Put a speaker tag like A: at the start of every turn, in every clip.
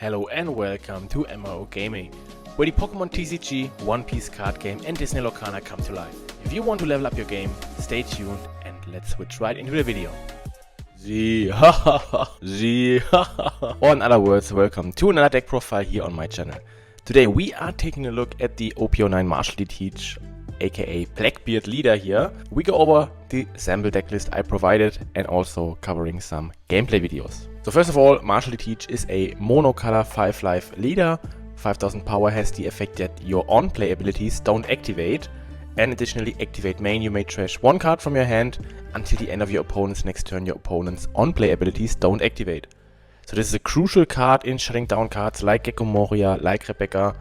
A: Hello and welcome to MMO Gaming, where the Pokemon TCG, One Piece card game and Disney Locana come to life. If you want to level up your game, stay tuned and let's switch right into the video. Or in other words, welcome to another deck profile here on my channel. Today we are taking a look at the OP09 Martial Teach, aka Blackbeard leader here. We go over the sample deck list I provided and also covering some gameplay videos. So first of all, Martial Teach is a monocolor 5 life leader. 5000 power has the effect that your on-play abilities don't activate, and additionally activate main, you may trash one card from your hand until the end of your opponent's next turn. Your opponent's on-play abilities don't activate. So this is a crucial card in shutting down cards like Gecko Moria, like Rebecca,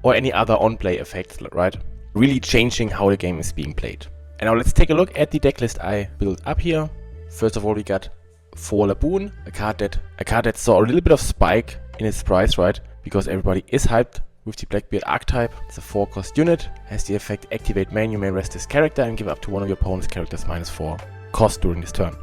A: or any other on-play effects, right? Really changing how the game is being played. And now let's take a look at the deck list I built up here. First of all, we got 4 Laboon, a card that saw a little bit of spike in its price, right? Because everybody is hyped with the Blackbeard archetype. It's a 4-cost unit, has the effect activate main, you may rest this character and give up to one of your opponent's characters -4 cost during this turn.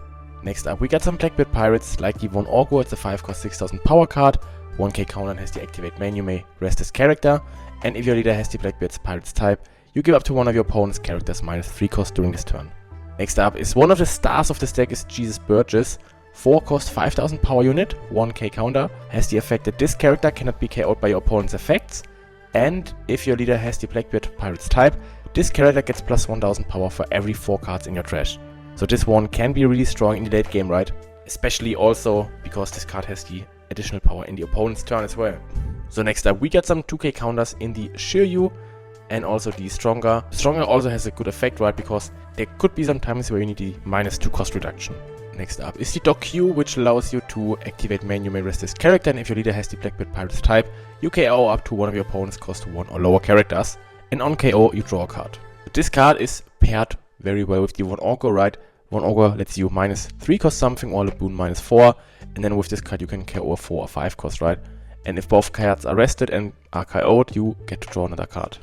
A: Next up, we got some Blackbeard pirates like the Von Orgo. It's a 5-cost 6000 power card, 1k counter and has the activate main, you may rest this character, and if your leader has the Blackbeard's pirates type, you give up to one of your opponent's characters -3 cost during this turn. Next up is one of the stars of this deck is Jesus Burgess. 4-cost 5000 power unit, 1k counter, has the effect that this character cannot be KO'd by your opponent's effects, and if your leader has the Blackbeard Pirates type, this character gets plus 1000 power for every 4 cards in your trash. So this one can be really strong in the late game, right? Especially also because this card has the additional power in the opponent's turn as well. So next up we got some 2k counters in the Shiryu, and also the Stronger. Stronger also has a good effect, right? Because there could be some times where you need the -2 cost reduction. Next up is the Dock Q, which allows you to activate main, you may rest this character, and if your leader has the Blackbeard Pirates type, you KO up to one of your opponent's cost 1 or lower characters, and on KO you draw a card. This card is paired very well with the Von Orgo, right? Von Orgo lets you -3 cost something or Laboon -4, and then with this card you can KO a 4 or 5 cost, right? And if both cards are rested and are KO'd, you get to draw another card.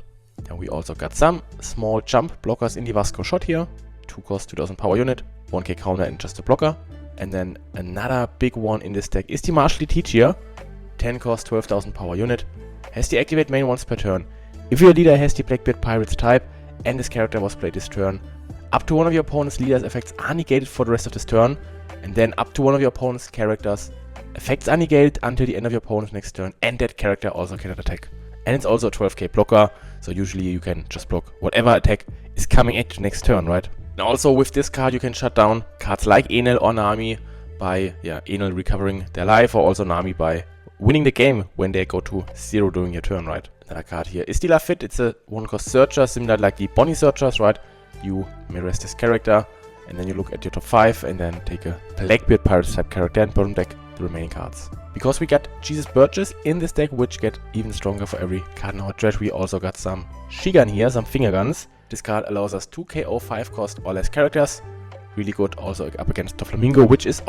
A: And we also got some small jump blockers in the Vasco Shot here, 2-cost 2000 power unit, 1k counter and just a blocker. And then another big one in this deck is the Martial Teach here, 10-cost 12,000 power unit, has the activate main once per turn. If your leader has the Blackbeard Pirates type and this character was played this turn, up to one of your opponent's leader's effects are negated for the rest of this turn, and then up to one of your opponent's characters' effects are negated until the end of your opponent's next turn, and that character also cannot attack. And it's also a 12k blocker, so usually you can just block whatever attack is coming at you next turn, right? And also with this card you can shut down cards like Enel or Nami by Enel recovering their life, or also Nami by winning the game when they go to 0 during your turn, right? Another card here is the Lafitte. It's a 1-cost searcher, similar like the Bonnie searchers, right? You may rest this character, and then you look at your top 5 and then take a Blackbeard Pirates type character and bottom deck the remaining cards. Because we got Jesus Burgess in this deck, which get even stronger for every card in our trash, we also got some Shigun here, some finger guns. This card allows us to KO 5-cost or less characters. Really good also up against Doflamingo, which is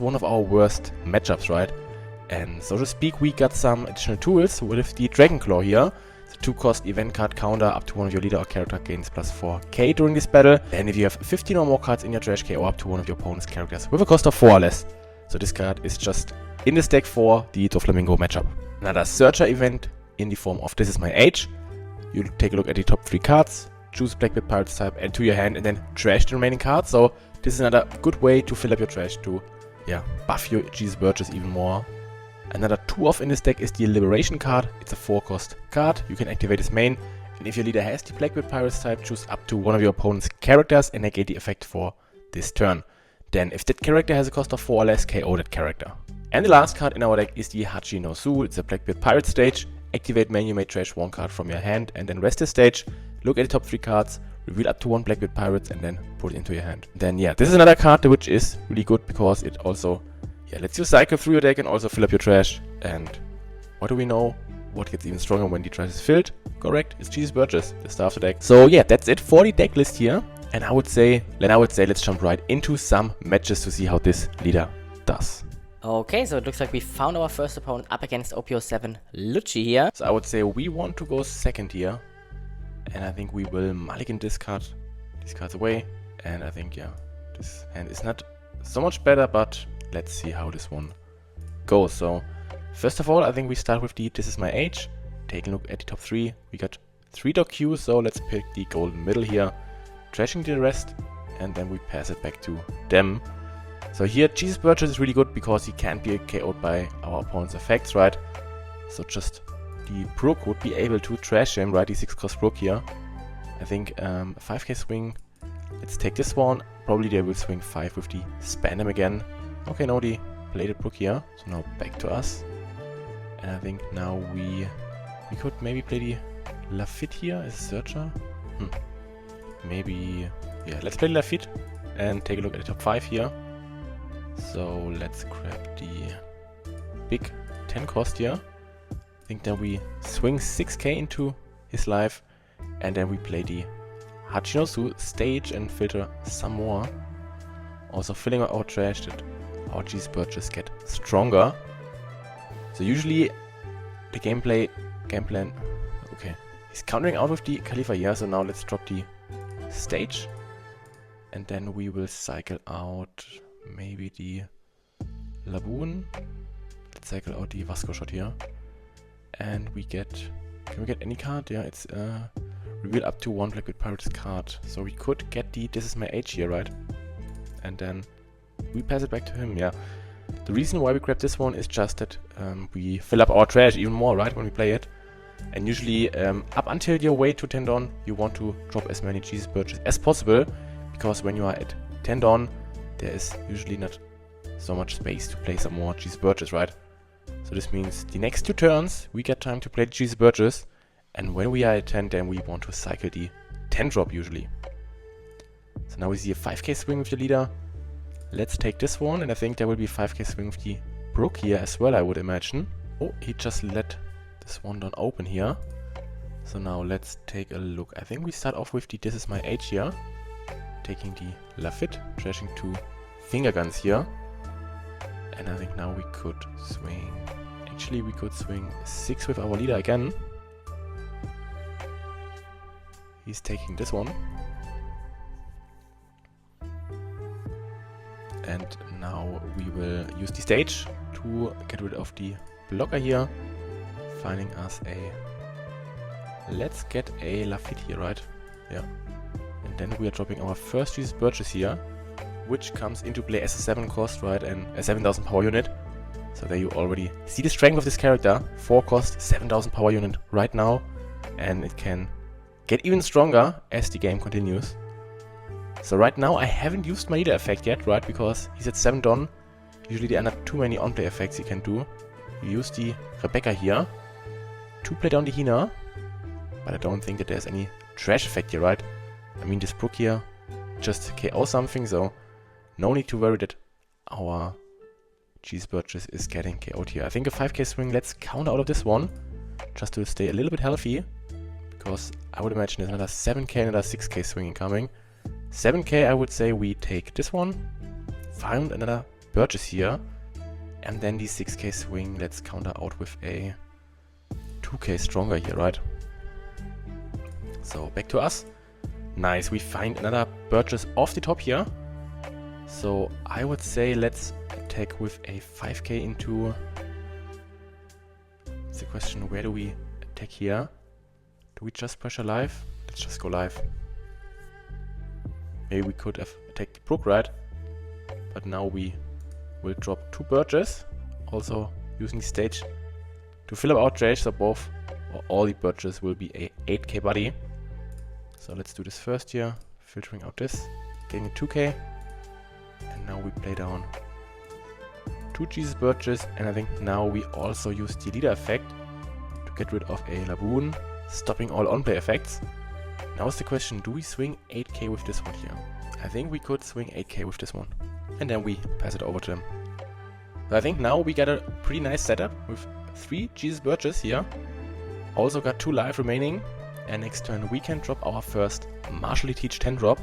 A: one of our worst matchups, right? And so to speak, we got some additional tools with the Dragon Claw here. The 2-cost event card counter, up to one of your leader or character gains plus 4k during this battle. And if you have 15 or more cards in your trash, KO up to one of your opponent's characters with a cost of 4 or less. So this card is just in this deck for the Doflamingo matchup. Another Searcher event in the form of This Is My Age. You take a look at the top 3 cards, choose Blackbeard Pirates type, add to your hand, and then trash the remaining cards. So this is another good way to fill up your trash to buff your Jesus Burgess even more. Another 2-off in this deck is the Liberation card. It's a 4-cost card. You can activate its main, and if your leader has the Blackbeard Pirates type, choose up to one of your opponent's characters and negate the effect for this turn. Then if that character has a cost of 4 or less, KO that character. And the last card in our deck is the Hachi no Su. It's a Blackbeard Pirate stage. Activate main, you may trash 1 card from your hand and then rest this stage. Look at the top 3 cards, reveal up to 1 Blackbeard Pirates and then put it into your hand. Then this is another card which is really good because it also lets you cycle through your deck and also fill up your trash. And what do we know? What gets even stronger when the trash is filled? Correct, it's Jesus Burgess, the star of the deck. So that's it for the deck list here. And I would say let's jump right into some matches to see how this leader does.
B: Okay, so it looks like we found our first opponent up against OP09 Lucci here.
A: So I would say we want to go second here. And I think we will mulligan discard these cards away. And I think, this hand is not so much better, but let's see how this one goes. So First of all, I think we start with the This Is My Age. Take a look at the top 3. We got 3 dog queues, so let's pick the golden middle here. Trashing the rest, and then we pass it back to them. So here, Jesus Burgess is really good because he can't be KO'd by our opponent's effects, right? So just the Brook would be able to trash him, right? The 6 cost Brook here. I think 5k swing. Let's take this one. Probably they will swing 5 with the Spandam again. Okay, no, the bladed Brook here. So now back to us. And I think now we could maybe play the Lafitte here as a searcher. Maybe, yeah, let's play Lafitte and take a look at the top 5 here. So let's grab the big 10 cost here. I think then we swing 6k into his life, and then we play the Hachinosu stage and filter some more. Also filling out our trash that our Jesus Burgess get stronger. So usually the game plan, okay, he's countering out with the Khalifa here, so now let's drop the stage. And then we will cycle out maybe the Laboon. Let's cycle out the Vasco shot here. And we get, can we get any card? Yeah, it's reveal up to 1 Blackbeard Pirates card. So we could get the This Is My Age here, right? And then we pass it back to him, yeah. The reason why we grab this one is just that we fill up our trash even more, right, when we play it. And usually up until your way to 10 Don, you want to drop as many Jesus Burgess as possible, because when you are at 10 Don, there is usually not so much space to play some more Jesus Burgess, right? So this means the next 2 turns, we get time to play Jesus Burgess, and when we are at 10, then we want to cycle the 10 drop usually. So now we see a 5k swing with the leader. Let's take this one, and I think there will be a 5k swing with the Brook here as well, I would imagine. Oh, he just let this one down open here. So now let's take a look. I think we start off with the This Is My Age here. Taking the Lafitte, trashing 2 finger guns here. And I think now we could swing... Actually, we could swing 6 with our leader again. He's taking this one. And now we will use the stage to get rid of the blocker here. Finding us a... Let's get a Lafitte here, right? Yeah. And then we are dropping our first Jesus Burgess here, which comes into play as a 7 cost, right? And a 7000 power unit. So there you already see the strength of this character. 4 cost, 7000 power unit right now. And it can get even stronger as the game continues. So right now I haven't used my leader effect yet, right? Because he's at 7 Don. Usually there are not too many on-play effects you can do. You use the Rebecca here to play down the Hina. But I don't think that there's any trash effect here, right? I mean, this Brook here just KO something, so no need to worry that our Jesus Burgess is getting KO'd here. I think a 5k swing, let's counter out of this one, just to stay a little bit healthy, because I would imagine there's another 7k, another 6k swing incoming. 7k, I would say we take this one, find another Burgess here, and then the 6k swing, let's counter out with a 2k stronger here, right? So back to us. Nice, we find another Burgess off the top here. So I would say let's attack with a 5k into... It's the question, where do we attack here? Do we just pressure live? Let's just go live. Maybe we could have attacked the Brook, right? But now we will drop 2 Burgess. Also using the stage to fill up our trash, so both or all the Burgess will be a 8k buddy. So let's do this first here, filtering out this, getting a 2k, and now we play down 2 Jesus Burgess, and I think now we also use the leader effect to get rid of a Laboon, stopping all on-play effects. Now is the question, do we swing 8k with this one here? I think we could swing 8k with this one, and then we pass it over to him. So I think now we got a pretty nice setup with 3 Jesus Burgess here, also got 2 life remaining. And next turn we can drop our first Martially Teach 10 drop.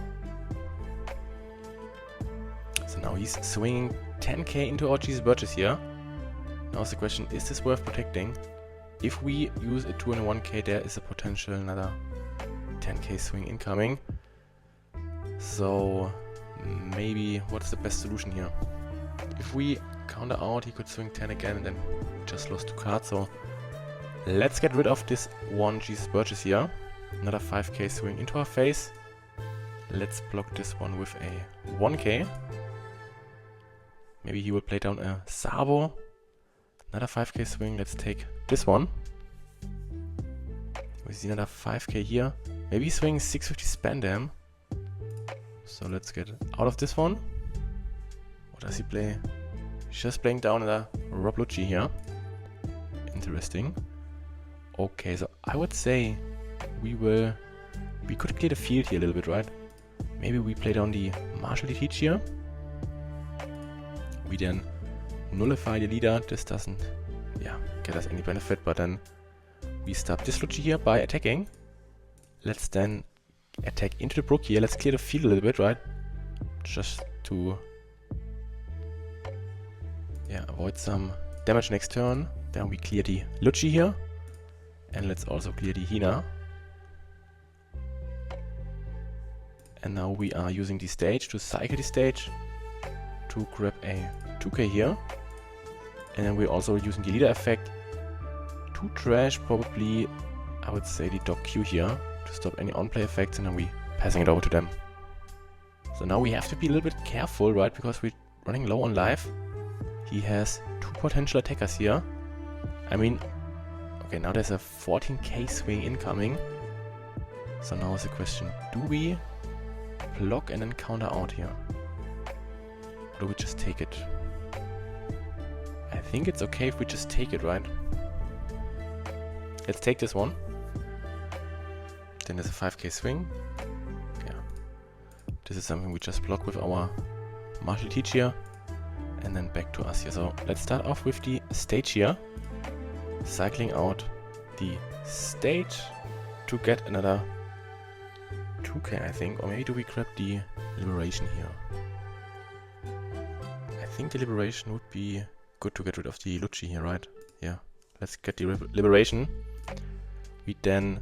A: So now he's swinging 10k into our Jesus Burgess here. Now is the question, is this worth protecting? If we use a 2 and a 1k, there is a potential another 10k swing incoming. So maybe what's the best solution here? If we counter out. He could swing 10 again and then just lost 2 cards. So let's get rid of this one Jesus Burgess here. Another 5k swing into our face. Let's block this one with a 1k. Maybe he will play down a Sabo. Another 5k swing. Let's take this one. We see another 5k here. Maybe he's swinging 650 Spandam. So let's get out of this one. What does he play? He's just playing down a Rob Lucci here. Interesting. Okay, so I would say we could clear the field here a little bit, right? Maybe we play down the Marshall Teach here. We then nullify the leader. This doesn't, get us any benefit, but then we stop this Lucci here by attacking. Let's then attack into the brook here. Let's clear the field a little bit, right? Just to avoid some damage next turn. Then we clear the Lucci here. And let's also clear the Hina. And now we are using the stage to cycle the stage to grab a 2k here. And then we're also using the leader effect to trash probably, I would say, the Dog Q here to stop any on-play effects, and then we passing it over to them. So now we have to be a little bit careful, right? Because we're running low on life. He has 2 potential attackers here. I mean, okay, now there's a 14k swing incoming. So now is the question, do we block and then counter out here? Or do we just take it? I think it's okay if we just take it, right? Let's take this one. Then there's a 5k swing. Yeah. This is something we just block with our Martial Teach here. And then back to us here. So let's start off with the stage here. Cycling out the stage to get another 2k, I think. Or maybe do we grab the Liberation here? I think the Liberation would be good to get rid of the Lucci here, right? Yeah. Let's get the Liberation. We then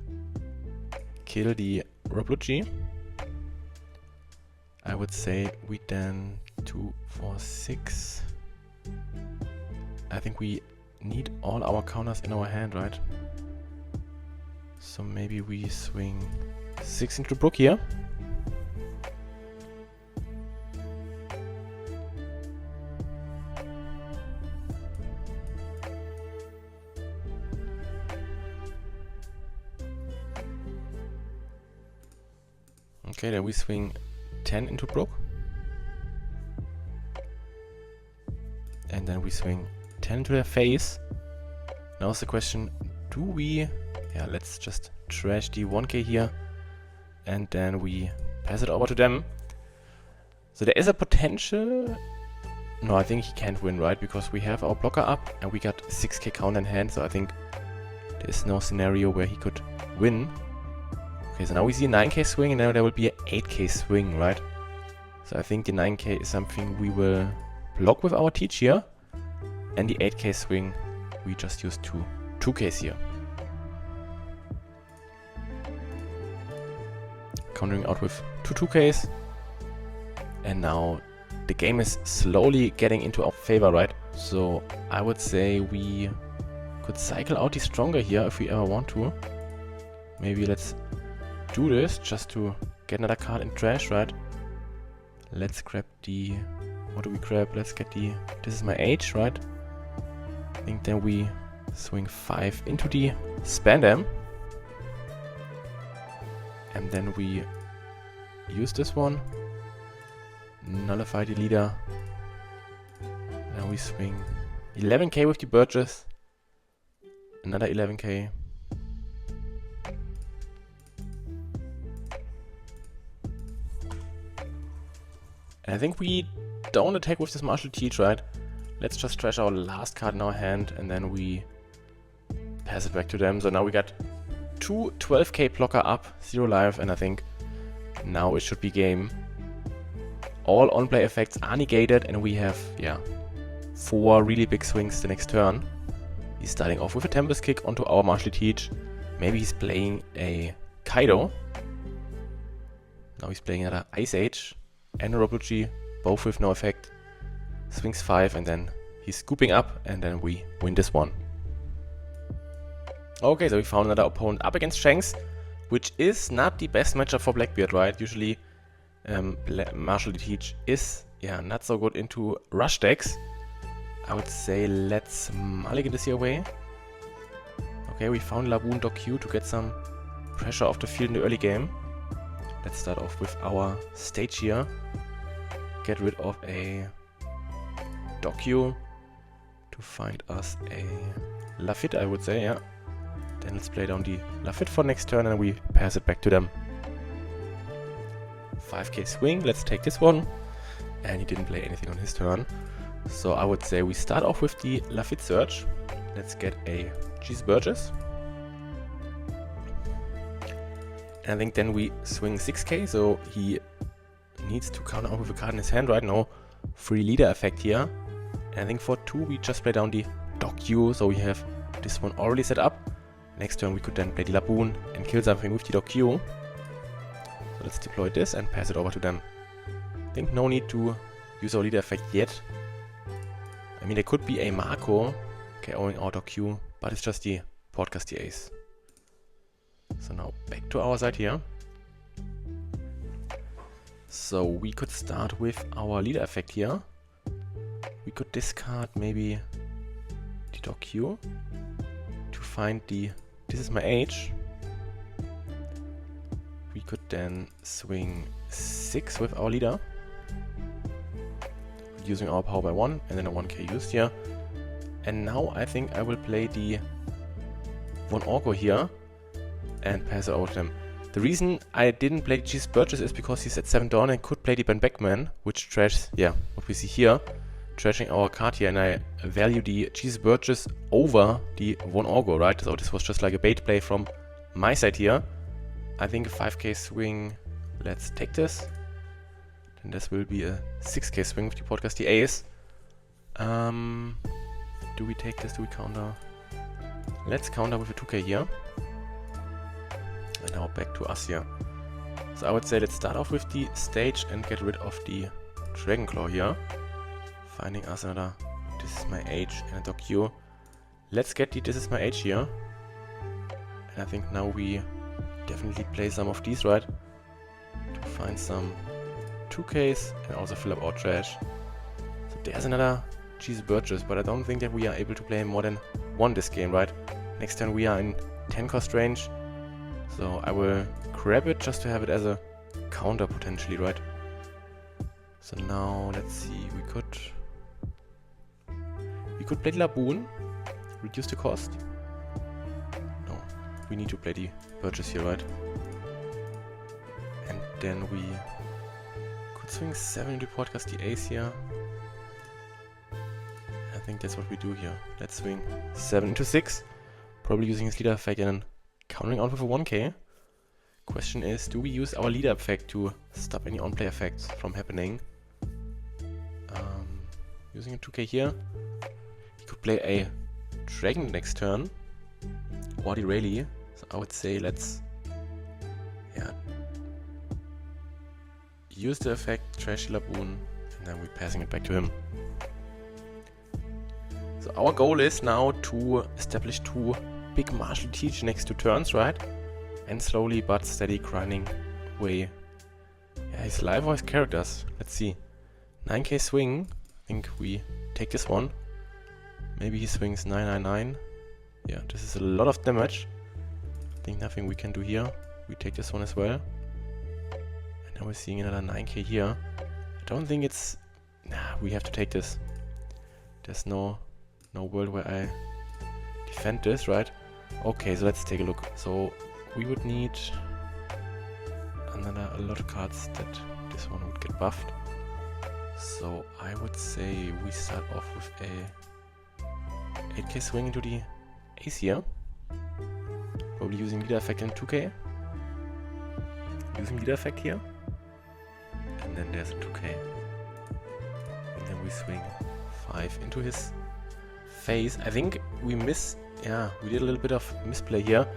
A: kill the Rob Lucci. I would say we then 2, 4, 6. I think we need all our counters in our hand, right? So maybe we swing 6 into the brook here. Okay, then we swing 10 into brook. And then we swing 10 into their face. Now is the question, do we... Yeah, let's just trash the 1k here. And then we pass it over to them. So there is a potential... No, I think he can't win, right? Because we have our blocker up and we got 6k counter in hand. So I think there's no scenario where he could win. Okay, so now we see a 9k swing and now there will be an 8k swing, right? So I think the 9k is something we will block with our Teach here. And the 8k swing, we just use 2ks here. Countering out with 2ks. And now the game is slowly getting into our favor, right? So I would say we could cycle out the Stronger here if we ever want to. Maybe let's do this just to get another card in trash, right? Let's grab the... What do we grab? Let's get the... This is my H, right? I think then we swing 5 into the Spandam. And then we use this one. Nullify the leader. Now we swing 11k with the Burgess. Another 11k. And I think we don't attack with this Martial Teach, right? Let's just trash our last card in our hand and then we pass it back to them. So now we got 2 12k blocker up, 0 life, and I think now it should be game. All on-play effects are negated and we have, 4 really big swings the next turn. He's starting off with a Tempest Kick onto our Martial Teach. Maybe he's playing a Kaido. Now he's playing another Ice Age and a Rob Lucci, both with no effect. Swings 5 and then he's scooping up, and then we win this one. Okay, so we found another opponent up against Shanks, which is not the best matchup for Blackbeard, right? Usually Martial Teach is not so good into rush decks. I would say let's mulligan this here away. Okay, we found Laboon Doq to get some pressure off the field in the early game. Let's start off with our stage here. Get rid of a Doq to find us a Lafitte, I would say, yeah. Then let's play down the Lafitte for next turn and we pass it back to them. 5k swing, let's take this one. And he didn't play anything on his turn. So I would say we start off with the Lafitte search. Let's get a Jesus Burgess. And I think then we swing 6k, so he needs to counter out with a card in his hand right now. Free leader effect here. And I think for 2 we just play down the Doq, so we have this one already set up. Next turn we could then play the Laboon and kill something with the Doq. So let's deploy this and pass it over to them. I think no need to use our leader effect yet. I mean, there could be a Marco KOing our Doq, but it's just the podcast the ace. So now back to our side here. So we could start with our leader effect here. We could discard maybe the Doq to find the this is my age. We could then swing 6 with our leader, using our power by 1 and then a 1k used here. And now I think I will play the Von Orko here and pass it over to them. The reason I didn't play Jesus Burgess is because he's at 7 down and could play the Ben Beckman, which trashes, what we see here, trashing our card here, and I value the Jesus Burgess over the Von Orko, right? So this was just like a bait play from my side here. I think a 5k swing, let's take this. Then this will be a 6k swing with the podcast the ace. Do we take this? Do we counter? Let's counter with a 2k here. And now back to us here. So I would say let's start off with the stage and get rid of the Dragonclaw here. Finding us another This Is My Age and a Doq. Let's get the This Is My Age here. And I think now we definitely play some of these, right? To find some 2Ks and also fill up our trash. So there's another Jesus Burgess, but I don't think that we are able to play more than 1 this game, right? Next turn we are in 10 cost range. So I will grab it just to have it as a counter potentially, right? So now let's see, we could play Laboon, reduce the cost. No, we need to play the Burgess here, right? And then we could swing 7 into podcast the ace here. I think that's what we do here. Let's swing 7 into 6, probably using his leader effect and then countering out with a 1k. Question is, do we use our leader effect to stop any on-play effects from happening? Using a 2k here. He could play a Dragon next turn, or the Rayleigh. So I would say let's use the effect, trash Laboon, and then we're passing it back to him. So our goal is now to establish 2 big martial teach next to turns, right? And slowly but steady grinding away his life or his characters. Let's see. 9k swing. I think we take this one. Maybe he swings 999. Yeah, this is a lot of damage. I think nothing we can do here. We take this one as well. And now we're seeing another 9k here. I don't think it's... Nah, we have to take this. There's no world where I defend this, right? Okay, so let's take a look. So we would need a lot of cards that this one would get buffed. So I would say we start off with a 8k swing into the ace here. Probably using leader effect in 2k. Using leader effect here. And then there's a 2k. And then we swing 5 into his face. I think we we did a little bit of misplay here.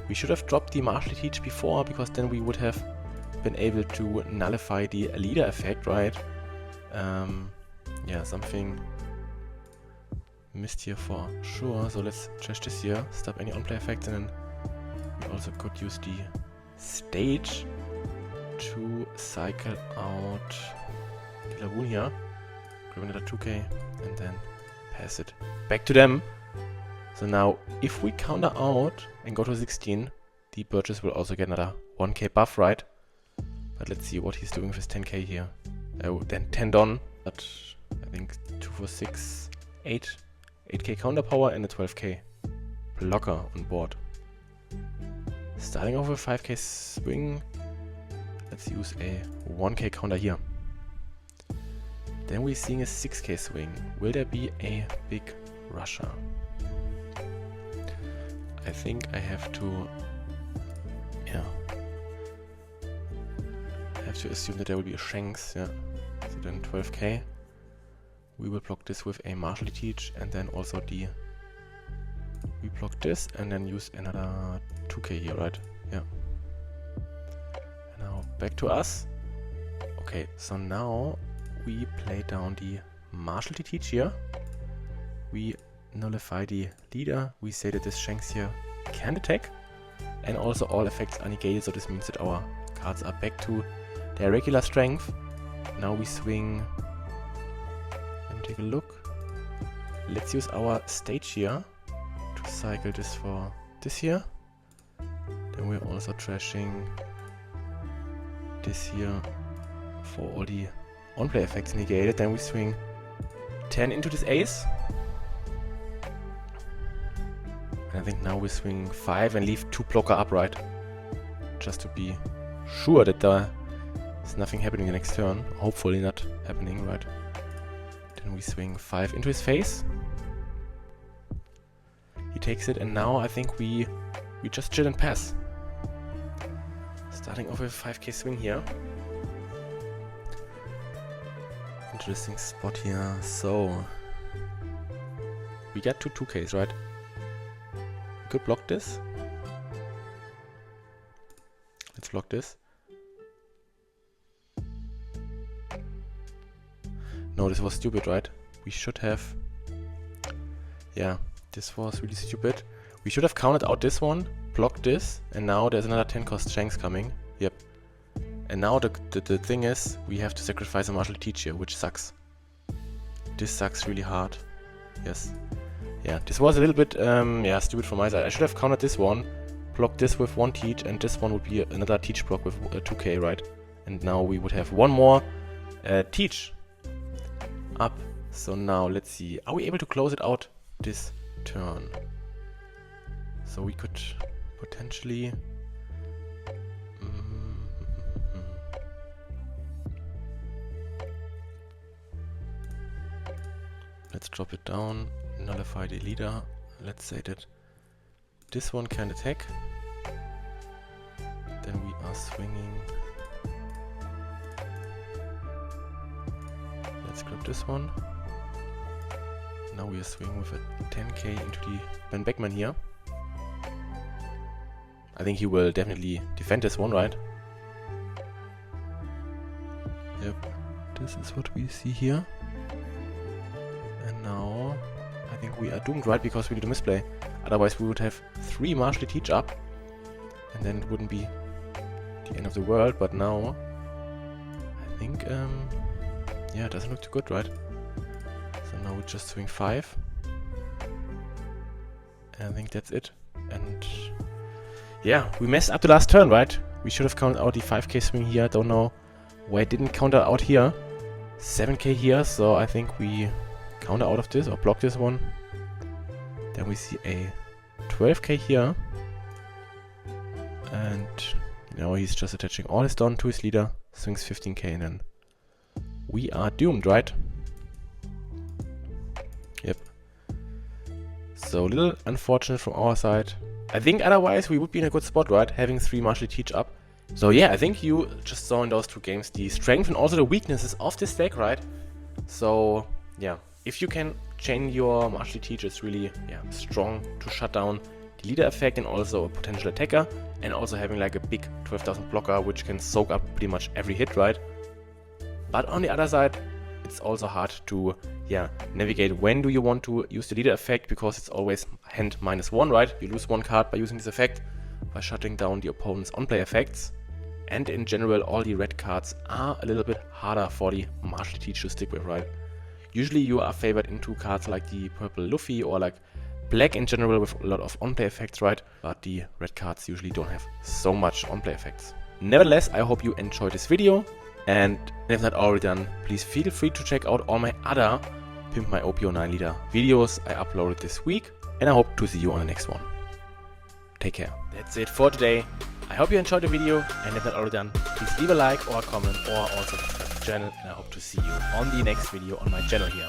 A: We should have dropped the martial teach before, because then we would have been able to nullify the leader effect, right? Something missed here for sure. So let's trash this here, stop any on-play effects, and then we also could use the stage to cycle out the Lagoon here, grab another 2k, and then pass it back to them. So now, if we counter out and go to 16, the Burgess will also get another 1k buff, right? But let's see what he's doing with his 10k here. Then 10 Don, but I think 2 for 6, 8k counter power and a 12k blocker on board. Starting off with 5k swing, let's use a 1k counter here. Then we're seeing a 6k swing. Will there be a big rusher? I think I have to, yeah, I have to assume that there will be a Shanks, yeah. So then 12k. We will block this with a martial teach, and then also we block this and then use another 2k here, right? Yeah. And now back to us. Okay, so now we play down the martial teach here. We nullify the leader. We say that this Shanks here can attack, and also all effects are negated, so this means that our cards are back to their regular strength. Now we swing. Let me take a look. Let's use our stage here to cycle this for this here. Then we're also trashing this here for all the on-play effects negated. Then we swing 10 into this ace. And I think now we swing 5 and leave 2 blocker upright. Just to be sure that there's nothing happening the next turn. Hopefully not happening, right? Then we swing 5 into his face. He takes it, and now I think we just chill and pass. Starting off with 5k swing here. Interesting spot here. So we got 2 2ks, right? We could block this. Let's block this. No, this was stupid, right? We should have... Yeah, this was really stupid. We should have counted out this one, blocked this, and now there's another 10 cost Shanks coming. Yep. And now the thing is, we have to sacrifice a martial teach here, which sucks. This sucks really hard. Yes. Yeah, this was a little bit, yeah, stupid from my side. I should have countered this one, blocked this with 1 teach, and this one would be another teach block with 2k, right? And now we would have 1 more teach up. So now let's see, are we able to close it out this turn? So we could potentially... Let's drop it down, nullify the leader. Let's say that this one can attack. Then we are swinging. Let's grab this one. Now we are swinging with a 10k into the Ben Beckman here. I think he will definitely defend this one, right? Yep, this is what we see here. And now I think we are doomed, right? Because we need to misplay. Otherwise we would have 3 martial teach up, and then it wouldn't be the end of the world. But now I think yeah, it doesn't look too good, right? So now we just swing 5, and I think that's it. And yeah, we messed up the last turn, right? We should have counted out the 5k swing here. I don't know why I didn't counter out here. 7k here, so I think we counter out of this or block this one. Then we see a 12k here, and now he's just attaching all his Don to his leader, swings 15k, and then we are doomed, right? Yep. So a little unfortunate from our side. I think otherwise we would be in a good spot, right? Having 3 martial teach up. So yeah, I think you just saw in those 2 games the strength and also the weaknesses of this deck, right? So yeah, if you can chain your martial teach, it's really strong to shut down the leader effect and also a potential attacker, and also having like a big 12,000 blocker which can soak up pretty much every hit, right? But on the other side, it's also hard to navigate when do you want to use the leader effect, because it's always hand -1, right? You lose 1 card by using this effect, by shutting down the opponent's on-play effects. And in general, all the red cards are a little bit harder for the martial teach to stick with, right? Usually you are favored into cards like the purple Luffy or like black in general with a lot of on-play effects, right? But the red cards usually don't have so much on-play effects. Nevertheless, I hope you enjoyed this video, and if not already done, please feel free to check out all my other Pimp My OP09 leader videos I uploaded this week, and I hope to see you on the next one. Take care. That's it for today. I hope you enjoyed the video, and if not already done, please leave a like or a comment or also subscribe to the channel, and I hope to see you on the next video on my channel here.